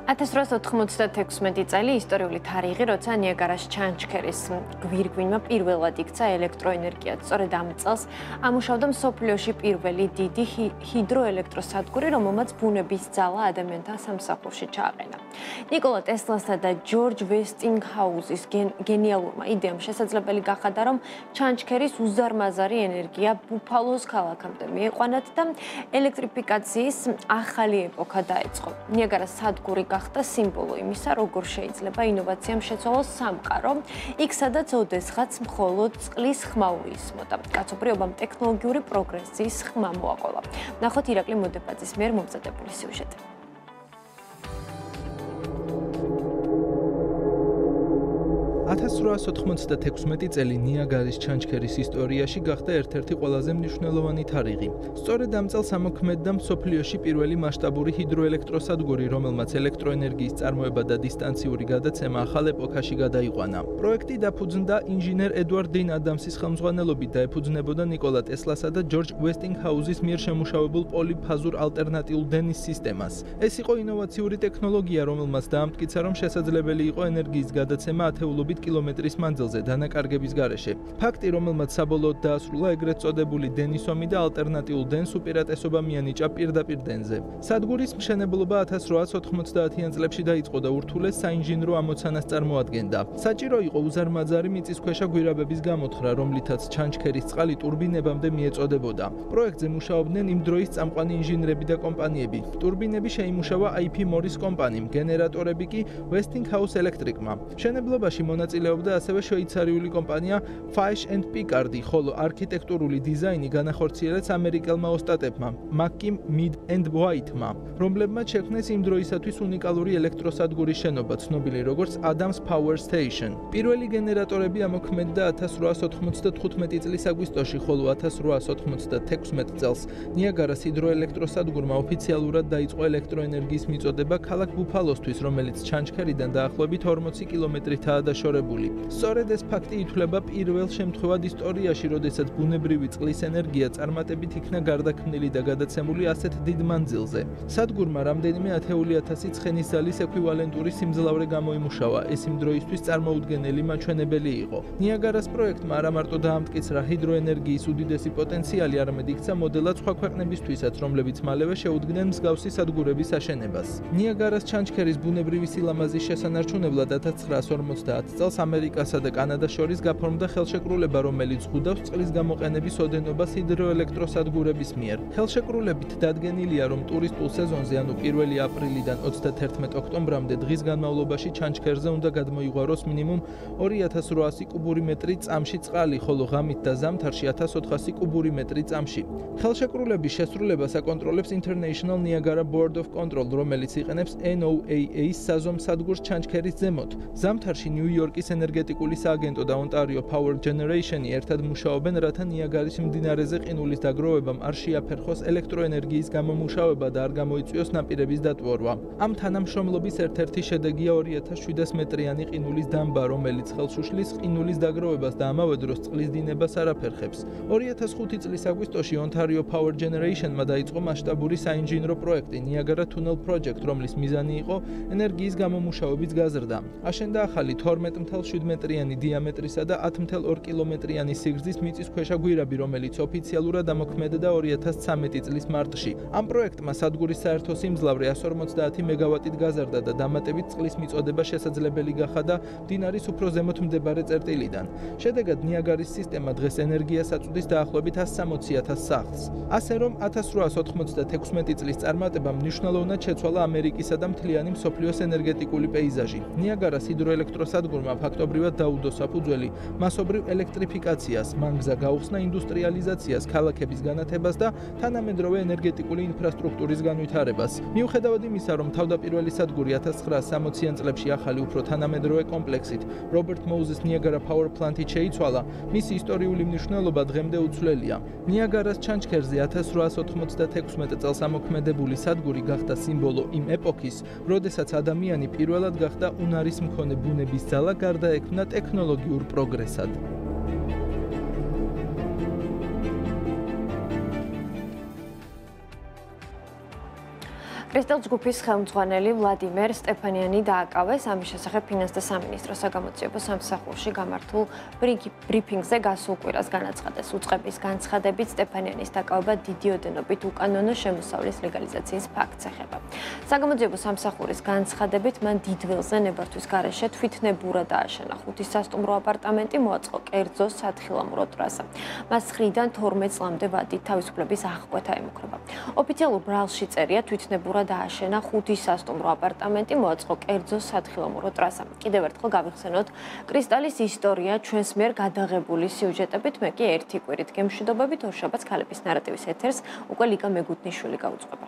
$1896 წელი ისტორიული თარიღი, როცა ნიაგარას ჩანჩქერის გვირგვინმა პირველად იქცა ელექტროენერგია. სწორედ ამ წელს ამუშავდა მსოფლიოში პირველი დიდი ჰიდროელექტროსადგური, რომელმაც ბუნების ძალა ადამიანთა სამსახურში ჩააყენა. ნიკოლა ტესლასა და ჯორჯ ვესტინგჰაუზის გენიალურმა იდეამ შესაძლებელი გახადა, რომ ჩანჩქერის უზარმაზარი ენერგია ბუფალოს ქალაქამდე მიიყვანათ და ელექტრიფიკაციის ახალი ეპოქა დაიწყო. ნიაგარას სადგური გახდა სიმბოლო იმისა, როგორ შეიძლება ინოვაციამ შეცვალოს სამყარო, იქ სადაც ოდესღაც მხოლოდ წყლის ხმაური ისმოდა. კაცობრიობამ ტექნოლოგიური პროგრესის ხმა მოაყოლა. ნახოთ ირაკლი მოდებაძის მიერ მომზადებული სიუჟეტი. 1896 წელი ნიაგარის ჩანჩქერის ისტორიაში გახდა ერთ-ერთი ყველაზე მნიშვნელოვანი თარიღი. სწორედ ამ წელს ამოქმედდა მსოფლიოში პირველი მასშტაბური ჰიდროელექტროსადგური, რომელმაც ელექტროენერგიის წარმოება და დისტანციური გადაცემა ახალ ეპოქაში გადაიყვანა. პროექტი დაფუძნდა ინჟინერ ედვარდ დეინ ადამსის ხელმძღვანელობით და ეფუძნებოდა ნიკოლა ტესლასა და ჯორჯ ვესტინგჰაუზის მიერ შემუშავებულ პოლიფაზურ ალტერნატიულ დენის სისტემას. ეს იყო ინოვაციური ტექნოლოგია, რომელმაც დაამტკიცა, რომ შესაძლებელი იყო ენერგიის გადაცემა ათეულობით კილომეტრის მანძილზე დანაკარგების გარეშე. ფაქტი, რომელმაც საბოლოოდ დაასრულა ეგრეთ წოდებული დენის ომი და ალტერნატიულ დენს უპირატესობა მიანიჭა პირდაპირ დენზე. სადგურის მშენებლობა 1890-იან წლებში დაიწყო და ურთულეს საინჟინრო ამოცანას წარმოადგენდა. საჭირო იყო უზარმაზარი მიწისქვეშა გვირაბების გამოთხრა, რომლითაც ჩანჩქერის წყალი ტურბინებამდე მიეწოდებოდა. პროექტზე მუშაობდნენ იმ დროის წამყვანი ინჟინრები და კომპანიები. ტურბინები შეიმუშავა IP Morris კომპანიამ, გენერატორები კი Westinghouse Electric-მა. მშენებლობაში მონაწილეობდა ასევე შვეიცარიული კომპანია Fish and Picard, ხოლო არქიტექტურული დიზაინი განახორციელეს ამერიკელმა ოსტატებმა, McKim, Mead and White-მა, რომლებმაც შექმნეს იმ დროისათვის უნიკალური ელექტროსადგურის შენობა, ცნობილი როგორც Adams Power Station. პირველი გენერატორები ამოქმედდა 1895 წლის აგვისტოში, ხოლო 1896 წელს ნიაგარას ჰიდროელექტროსადგურმა ოფიციალურად დაიწყო ელექტროენერგიის მიწოდება ქალაქ ბუფალოსთვის, რომელიც ჩანჩქერიდან დაახლოებით 40 კილომეტრითაა დაშორებული. სწორედ ეს ფაქტი ითვლება პირველ შემთხვევად ისტორიაში, როდესაც ბუნებრივი წყლის ენერგია წარმატებით იქნა გარდაქმნილი და გადაცემული ასეთ დიდ მანძილზე. სადგურმა რამდენიმე ათეული ათასი ცხენის ძალის ექვივალენტური სიმძლავრე გამოიმუშავა. ეს იმ დროისთვის წარმოუდგენელი მაჩვენებელი იყო. ნიაგარას პროექტმა არა მარტო დაამტკიცრა ჰიდროენერგიის უდიდესი პოტენციალი, არამედ იქცა მოდელად სხვა ქვეყნებისთვისაც, რომლებიც მალევე შეუდგნენ მსგავსი სადგურების აშენებას. ნიაგარას ჩანჩქერის ბუნებრივი სილამაზის შესანარჩუნებლად 1950 წელს ამერიკასა და კანადას შორის გაფორმდა ხელშეკრულება, რომელიც ზღუდავს წყლის გამოყენების ოდენობას ჰიდროელექტროსადგურების მიერ. ხელშეკრულებით დადგენილია, რომ ტურისტულ სეზონზე, ანუ 1 აპრილიდან 31 ოქტომბრამდე დღის განმავლობაში ჩანჩქერზე უნდა გადმოიღვაროს მინიმუმ 2800 კუბური მეტრი წამში წყალი, ხოლო ღამით და ზამთარში 1400 კუბური მეტრი წამში. ხელშეკრულების შესრულებას აკონტროლებს International Niagara Board of Control, რომელიც იყენებს NOAA-ის საზომ სადგურს ჩანჩქერის ზემოთ. ზამთარში ნიუ-იორკის ენერგეტიკული სააგენტო და Ontario Power Generation-ი ერთად მუშაობენ, რათა ნიაგარის მდინარეზე ყინულის დაგროვებამ არ შეაფერხოს ელექტროენერგიის გამომუშავება და არ გამოიწვიოს ნაპირების დატბორვა. ამ თანამშრომლობის ერთ-ერთი შედეგია 2700 მეტრიანი ყინულის დამბა, რომელიც ხელს უშლის ყინულის დაგროვებას და ამავე დროს წყლის დინებას არ აფერხებს. 2005 წლის აგვისტოში Ontario Power Generation-მა დაიწყო მასშტაბური საინჟინრო პროექტი Niagara Tunnel Project, რომლის მიზანი იყო ენერგიის გამომუშავების გაზრდა. აშენდა ახალი 12.7 მეტრიანი დიამეტრისა და 10.2 კილომეტრიანი სიგრძის მიწისქვეშა გვირაბი, რომელიც ოფიციალურად ამოქმედდა 2013 წლის მარტში. ამ პროექტმა სადგურის საერთო სიმძლავრე 150 მეგავატით გაზარდა და დამატებით წყლის მიწოდება შესაძლებელი გახადა მდინარის უფრო ზემოთ მდებარე წერტილიდან. შედეგად ნიაგარის სისტემა დღეს ენერგიას აწვდის დაახლოებით 160,000 სახლს. ასე რომ 1896 წლის წარმატებამ მნიშვნელოვნად შეცვალა ამერიკისა და მთლიანი მსოფლიოს ენერგეტიკული პეიზაჟი. ნიაგარას ჰიდროელექტროსადგურმა ფაქტობრივად დაუდო საფუძველი მასობრივ ელექტრიფიკაციას, მან გზა გაუხსნა ინდუსტრიალიზაციას, ქალაქების განათებას და თანამედროვე ენერგეტიკული ინფრასტრუქტურის განვითარებას. მიუხედავად იმისა, რომ თავდაპირველი სადგური 1960-იან წლებში ახალი უფრო თანამედროვე კომპლექსით Robert Moses Niagara Power Plant-ით შეიცვალა, მისი ისტორიული მნიშვნელობა დღემდე უცვლელია. ნიაგარას ჩანჩქერზე 1896 წელს ამოქმედებული სადგური გახდა სიმბოლო იმ ეპოქის, როდესაც ადამიანი პირველად გახდა უნარის მქონე ბუნების ძალა გარდაექმნა ტექნოლოგიურ პროგრესად. კრისტალ ჯგუფის ხელმძღვანელი ვლადიმერ სტეფანიანი დააკავეს. ამის შესახებ ფინანსთა სამინისტროს საგამოძიებო სამსახურში გამართულ ბრიფინგზე გასულ კვირას განაცხადეს. უწყების განცხადებით სტეფანიანის დაკავება დიდი ოდენობით უკანონო შემოსავლის ლეგალიზაციის ფაქტს ეხება. საგამოძიებო სამსახურის განცხადებით მან დიდველზე ნებართვის გარეშე თვითნებურად დააშენა 5 სასტუმრო აპარტამენტი, მოაწყო კერძო სათხილამურო ტრასა. მას 9-დან 12 წლამდე ვადით თავისუფლების აღკვეთა ემუქრება. ოფიციალურ ბრალში წერია თვითნებურად დააშენა 5 სასტუმრო აპარტამენტი, მოაწყო კერძო სათხილამურო ტრასა. კიდევ ერთხელ გავიხსენოთ კრისტალის ისტორია ჩვენს მიერ გადაღებული სიუჟეტებით, მე კი ერთი კვირით გემშვიდობებით ორშაბათს ქალების ნარატივის ეთერს უკვე ლიკა მეგუტნიშვილი გაუძღვება.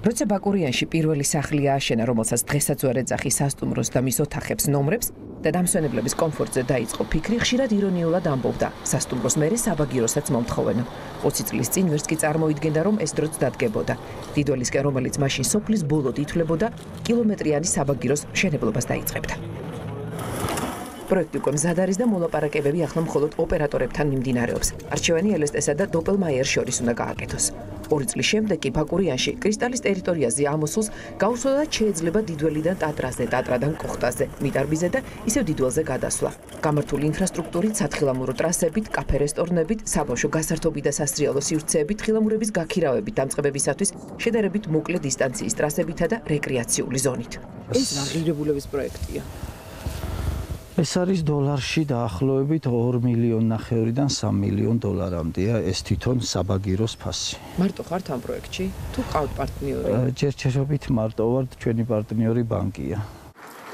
როცა ბაკურიანში პირველი სახლი ააშენა, რომელსაც დღესაც ვერ ეძახი სასტუმროს და მის ოთახებს ნომრებს და დამსვენებლების კომფორტზე დაიწყო ფიქრი, ხშირად ირონიულად ამბობდა: სასტუმროს მერე საბაგიროსაც მომთხოვენა. 20 წლის წინ ვერც კი წარმოიდგენდა, რომ ეს დროც დადგებოდა. დიდველისკენ, რომელიც მაშინ სოფლის ბოლოდ ითვლებოდა, კილომეტრიანი საბაგიროს მშენებლობას დაიწყებდა. პროექტი უკვე მზად არის და მოლაპარაკებები ახლა მხოლოდ ოპერატორებთან მიმდინარეობს. არჩევანი ელესტესა და დოპელმაიერს შორის უნდა გააკეთოს. 2 წლის შემდეგ კი ბაკურიანში კრისტალის ტერიტორიაზე ამოსულს გაუსვლელად შეიძლება დიდველიდან ტატრაზე, ტატრადან კოხტაზე, მიტარბიზე და ისევ დიდველზე გადასვლა. გამართული ინფრასტრუქტურით, სათხილამურო ტრასებით, კაფე რესტორნებით, საბავშვო გასართობი და სასრიალო სივრცეებით, თხილამურების გაქირავებით, დამწყებებისათვის შედარებით მოკლე დისტანციის ტრასებითა და რეკრეაციული ზონით. ეს აღიარებულების პროექტია. ეს არის დოლარში დაახლოებით 2 მილიონ ნახევრიდან 3 მილიონ დოლარამდეა ეს თვითონ საბაგიროს ფასი. მარტო ხართ ამ პროექტში? თუ ყავთ პარტნიორი? ჯერჯერობით მარტო ვარ, ჩვენი პარტნიორი ბანკია.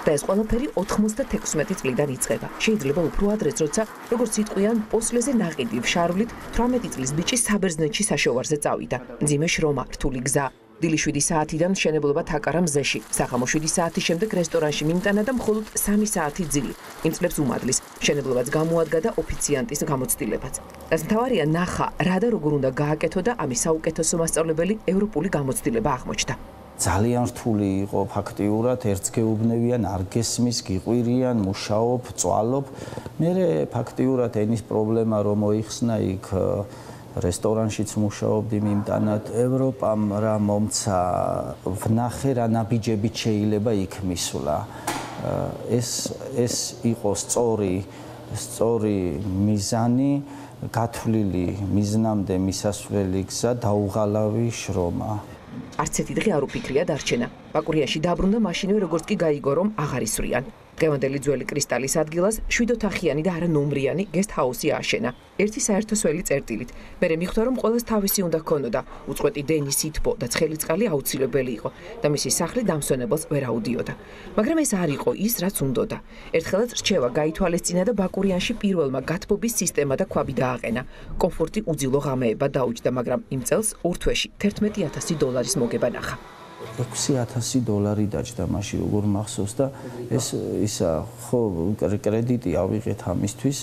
და ეს ყველაფერი 96 წლიდან იწყება. შეიძლება უფრო ადრეც, როცა როგორც იტყვიან, პოსლეზე ნაყიდი ფშარულით 18 წლის ბიჭი საბერძნეთში საშოვარზე წავიდა. მძიმე შრომა, რთული გზა. დილი 7 საათიდან მშენებლობა თაკარა მზეში. სახამო 7 საათის შემდეგ რესტორანში მიმტანა და მხოლოდ 3 საათი ძილი. იმ წლებს უმადლის. მშენებლობაც გამოადგა და ოფიციანტის გამოცდილებაც. რაც მთავარია ნახა, რა და როგორ უნდა გააკეთო და ამის საუკეთესო მასწავლებელი ევროპული გამოცდილება აღმოჩნდა. ძალიან რთული იყო ფაქტიურად, ერთს გეუბნევიან, არ გესმის, გიყვირიან, მუშაობ, წვალობ. მე ფაქტიურად ენის პრობლემა რომ მოიხსნა იქ რესტორანშიც მუშაობდი მიმტანად ევროპამ რა მომცა ვნახე რა ნაბიჯებით შეიძლება იქ მისვლა ეს იყო სწორი მიზანი გათვლილი მიზნამდე მისასვლელი გზა დაუღალავი შრომა არც ერთი დღე არ უფიქრია დარჩენა ბაკურიაში დაბრუნდა მაშინვე როგორც კი გაიგო რომ აღარ ისვრიან დღევანდელი ძველი კრისტალის ადგილას 7 ოთახიანი და არა ნომრიანი გესტ ჰაუსი ააშენა. ერთი საერთო სველი წერტილით. მერე მიხვდა რომ ყოველს თავისი უნდა ქონოდა. უწყვეტი დენი, სითბო და ცხელი წყალი აუცილებელი იყო და მისი სახლი დამსვენებელს ვერ აუდიოდა. მაგრამ ეს არ იყო ის, რაც უნდოდა. ერთხელაც რჩევა გაითვალისწინა და ბაკურიანში პირველმა გათბობის სისტემა და ქვაბი დააყენა. კომფორტი უძილო ღამეება დაუჯდა, მაგრამ იმ წელს ორ თვეში $11,000 მოგება ნახა. $6,000 დაჭდა მაშინ როგორ მახსოვს და ეს ისა ხო კრედიტი ავიღეთ ამისთვის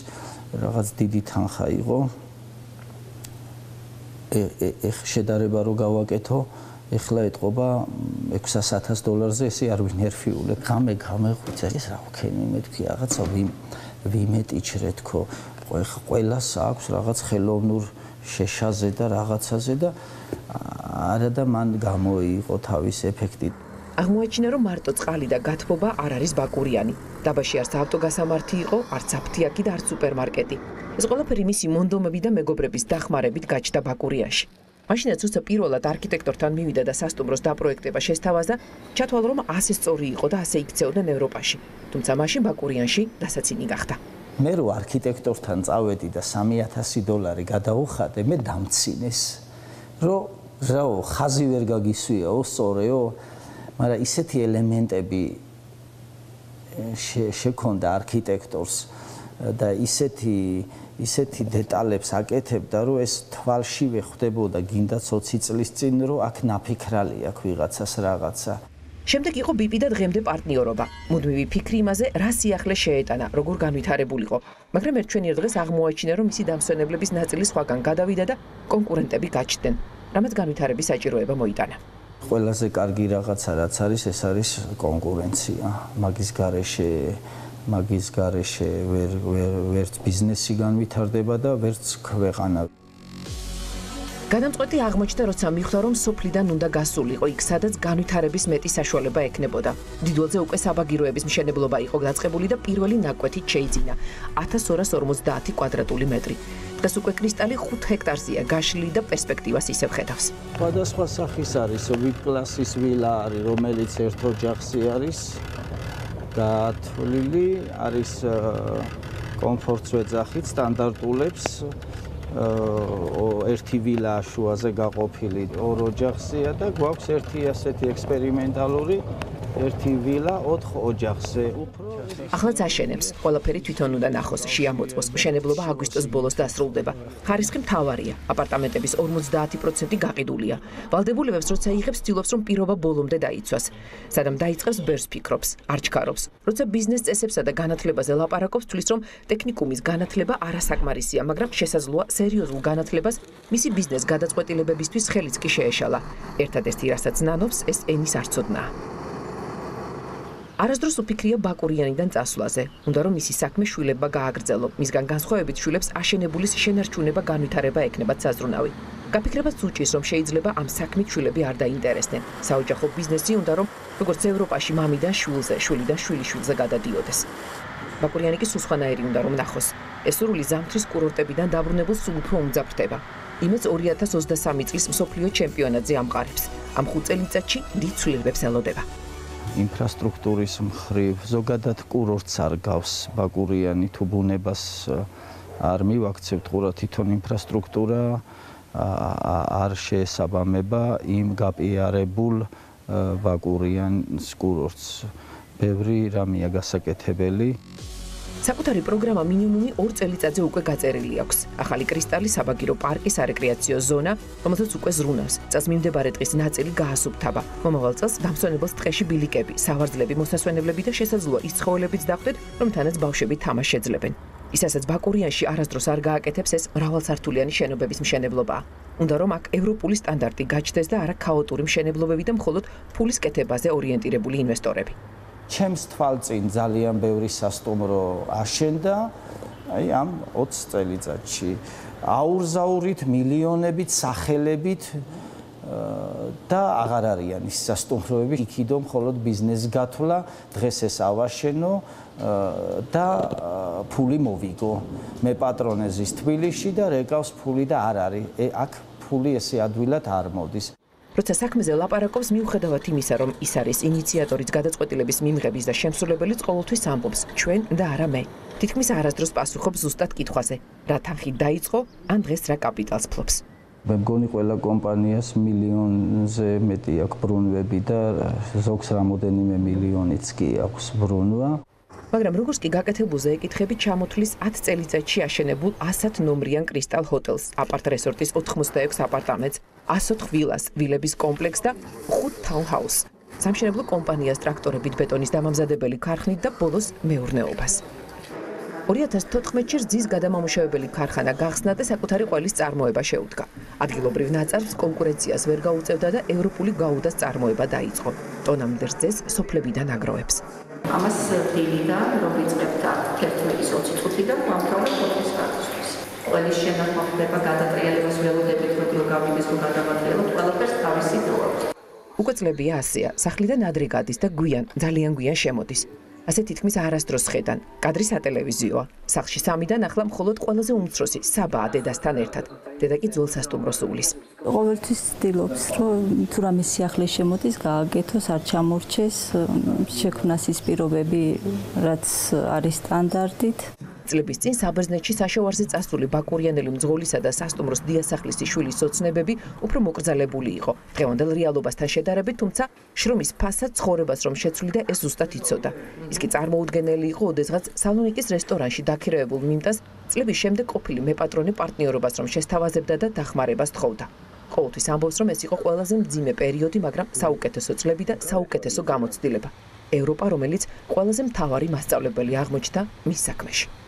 რაღაც დიდი თანხა იყო ეხ შედარება რო გავაკეთო ეხლა ეთყობა $600,000-ზე ესე არ ვინერფიულებ ღამე ხუცა ეს რა ვქენი მეთქი რაღაცა ვიმეტიჩრე თქო ყველას აქვს რაღაც ხელოვნურ შეშაზე და რაღაცაზე და არა და მან გამოიყო თავის ეფექტი. აღმოაჩინა რომ მარტო წყალი და გათბობა არ არის ბაკურიანი. დაბაში არც ავტოგასამართი იყო, არც აფთიაქი და არც სუპერმარკეტი. ეს ყველაფერი მისი მონდომები და მეგობრების დახმარებით გაჩნდა ბაკურიანში. მაშინაც როცა პირველად არქიტექტორთან მივიდა და სასტუმროს დაპროექტება შესთავაზა, ჩათვალა რომ ასე სწორი იყო და ასე იქცეოდნენ ევროპაში. თუმცა მაშინ ბაკურიანში დასაცინი გახდა. მე რო არქიტექტორთან წავედი და $3,000 გადაუხადე, მე დამცინეს. რაო ხაზი ვერ გაგისვიაო, სწორეო, მაგრამ ისეთი ელემენტები შექონდა არქიტექტორს და ისეთი დეტალებს აკეთებდა, რომ ეს თვალშივე ხვდებოდა გინდა 20 წლის წინ, რომ აქ ნაფიქრალი აქვს ვიღაცას რაღაცა. შემდეგ იყო ბიპი და დღემდე პარტნიორობა. მუდმივი ფიქრი იმაზე, რა სიახლე შეეტანა, როგორ განვითარებულიყო. მაგრამ ერთჩვენიერ დღეს აღმოაჩინა, რომ მისი დამსვენებლების ნაწილი სხვაგან გადავიდა და კონკურენტები გაჩნდნენ. რამაც განვითარების საჭიროება მოიტანა. ყველაზე კარგი რაღაცა რაც არის, ეს არის კონკურენცია. მაგის გარეშე ვერც ბიზნესი განვითარდება და ვერც ქვეყანა. გადამწყვეტი აღმოჩნდა, როცა მიხვდა, რომ სოფლიდან უნდა გასულიყო იქ, სადაც განვითარების მეტი საშუალება ექნებოდა. დიდველზე უკვე საბაგიროების მშენებლობა იყო დაწყებული და პირველი ნაკვეთი შეიძინა 1250 კვადრატული მეტრი. დღეს უკვე კრისტალი 5 ჰექტარზეა გაშლილი და პერსპექტივას ისევ ხედავს. სხვადასხვა სახის არის, VIP კლასის ვილა არის, რომელიც ერთოჯახსი არის. გათვლილი არის კომფორტს ვეძახით, სტანდარტულებს. ერთი ვილა შუაზე გაყოფილი ორ ოჯახზეა და გვაქვს ერთი ასეთი ექსპერიმენტალური ერთი ვილა 4 ოჯახზე. ახლაც აშენებს, ყველაფერი თვითონ უნდა ნახოს, შეამოწმოს. მშენებლობა აგვისტოს ბოლოს დასრულდება. ხარისხი მთავარია. აპარტამენტების 50% გაყიდულია. ვალდებულებებს როცა იღებს, ცდილობს რომ პირობა ბოლომდე დაიცვას. სანამ დაიწყებს, ბერს ფიქრობს, არ ჩქარობს. როცა ბიზნეს წესებსა და განათლებაზე ლაპარაკობს, თვლის რომ ტექნიკუმის განათლება არასაკმარისია, მაგრამ შესაძლოა სერიოზულ განათლებას მისი ბიზნეს გადაწყვეტილებებისთვის ხელიც კი შეეშალა. ერთადერთი რასაც ნანობს, ეს ენის არ ცოდნაა. არასდროს უფიქრია ბაკურიანიდან წასვლაზე. უნდა რომ მისი საქმე შვილებმა გააგრძელო. მისგან განსხვავებით შვილებს აშენებულის შენარჩუნება განვითარება ექნებათ საზრუნავი. გაფიქრებას უჭირს, რომ შეიძლება ამ საქმით შვილები არ დაინტერესდნენ. საოჯახო ბიზნესი უნდა რომ როგორც ევროპაში მამიდან შვილზე, შვილიდან შვილიშვილზე გადადიოდეს. ბაკურიანი კი სულ სხვანაირი უნდა რომ ნახოს. ეს სურვილი ზამთრის კურორტებიდან დაბრუნებულ სულ უფრო უმძაფრდება. იმეც 2023 წლის მსოფლიო ჩემპიონატზე ამყარებს. ამ 5 წელიწადში დიდ ცვლილებებს ელოდება. ინფრასტრუქტურის მხრივ ზოგადად კურორტს არ გავს ბაკურიანი თუ ბუნებას არ მივაქცევთ ყურა თვითონ ინფრასტრუქტურა არ შეესაბამება იმ გაპიარებულ ბაკურიანის კურორტს. ბევრი რამეა გასაკეთებელი. საკუთარი პროგრამა მინიმუმი 2 წელიწადზე უკვე გაწერილი აქვს. ახალი კრისტალი საბაგირო პარკი, სარეკრეაციო ზონა, რომელზეც უკვე ზრუნავს. წელს მიმდებარე ტყის ნაწილი გაასუფთავა. მომავალ წელს დამსვენებელს ტყეში ბილიკები, სავარძლები, მოსასვენებლები და შესაძლოა ის ცხოველებიც დახვდეთ, რომ თანაც ბავშვები თამაშს შეძლებენ. ისაც ბაკურიანში არასდროს არ გააკეთებს ეს მრავალსართულიანი შენობების მშენებლობა. უნდა რომ აქ ევროპული სტანდარტი გაჩნდეს და არა ქაოტური მშენებლობები და მხოლოდ ფულის კეთებაზე ორიენტირებული ინვესტორები. ჩემს თვალწინ ძალიან ბევრი სასტუმრო აშენდა აი ამ 20 წელიწადში აურზაურით მილიონებით სახელებით და აღარ არიან ის სასტუმროები იქიდო მხოლოდ ბიზნეს გათვლა დღეს ეს ავაშენო და ფული მოვიგო მე პატრონეზის თბილისში და რეკავს ფული და არ არის აქ ფული ესე ადვილად არ მოდის. როცა საქმეზე ლაპარაკობს, მიუხედავად იმისა, რომ ის არის ინიციატორიც გადაწყვეტილების მიმღების და შემსრულებელიც ყოველთვის ამბობს, ჩვენ და არა მე. თითქმის არასდროს პასუხობს ზუსტად კითხვაზე, რა თანხით დაიწყო, ან დღეს რა კაპიტალს ფლობს. მე მგონი ყველა კომპანიას მილიონზე მეტი აქვს ბრუნვები და ზოგს რამოდენიმე მილიონიც კი აქვს ბრუნვა. მაგრამ როგორც კი გაკეთებულზე ეკითხები ჩამოთვლის 10 წელიწადში აშენებულ 100 ნომრიან კრისტალ ჰოტელს, აპარტ რესორტის 86 აპარტამენტს, 104 ვილას, ვილების კომპლექსს და 5 თაუნჰაუსს. სამშენებლო კომპანიას ტრაქტორებით ბეტონის დამამზადებელი ქარხნით და ბოლოს მეურნეობას. 2014-ში რძის გადამამუშავებელი ქარხანა გახსნა და საკუთარი ყველის წარმოება შეუდგა. ადგილობრივ ნაწარმს კონკურენციას ვერ გაუწევდა და ევროპული გაუდას წარმოება დაიწყო. ტონამდე რძეს სოფლებიდან აგროვებს. ამას დილიდან რომ ვიწყებდა 11-ის 20 წუთიდან მომთავრდა 4 საათისთვის. ყველის შენახვა ხდება გადატრიალებას ველოდებით, რომ გავიდეს რომ გადავატრიალოთ, ყველაფერს თავისი დრო აქვს. უკვე წლებია ასეა, სახლიდან ადრე გადის და ძალიან გვიან შემოდის. ასე თითქმის არასდროს ხედან. კადრი სატელევიზიოა. სახლში 3-დან ახლა მხოლოდ ყველაზე უმცროსი საბაა დედასთან ერთად. დედა კი ძველ სასტუმროს უვლის. ყოველთვის ცდილობს, რომ თუ რამე სიახლე შემოდის, გააკეთოს, არ ჩამორჩეს, შექმნას ის პირობები, რაც არის სტანდარტით. წლების წინ საბერძნეთში საშოვარზე წასული ბაკურიანელი მძღოლისა და სასტუმროს დიასახლისი შვილის ოცნებები უფრო მოკრძალებული იყო. დღევანდელ რეალობასთან შედარებით, თუმცა შრომის ფასად ცხოვრებას რომ შეცვლიდა, ეს ზუსტად იცოდა. ის კი წარმოუდგენელი იყო, ოდესღაც სალონიკის რესტორანში დაქირავებულ მიმტას წლების შემდეგ ყოფილი მეპატრონე პარტნიორობას რომ შესთავაზებდა და დახმარებას თხოვდა. ყოველთვის ამბობს, რომ ეს იყო ყველაზე მძიმე პერიოდი, მაგრამ საუკეთესო წლები და საუკეთესო გამოცდილება. ევროპა, რომელიც ყველაზე მთავარი მასწავლებელი აღმოჩნდა მის საქმეში.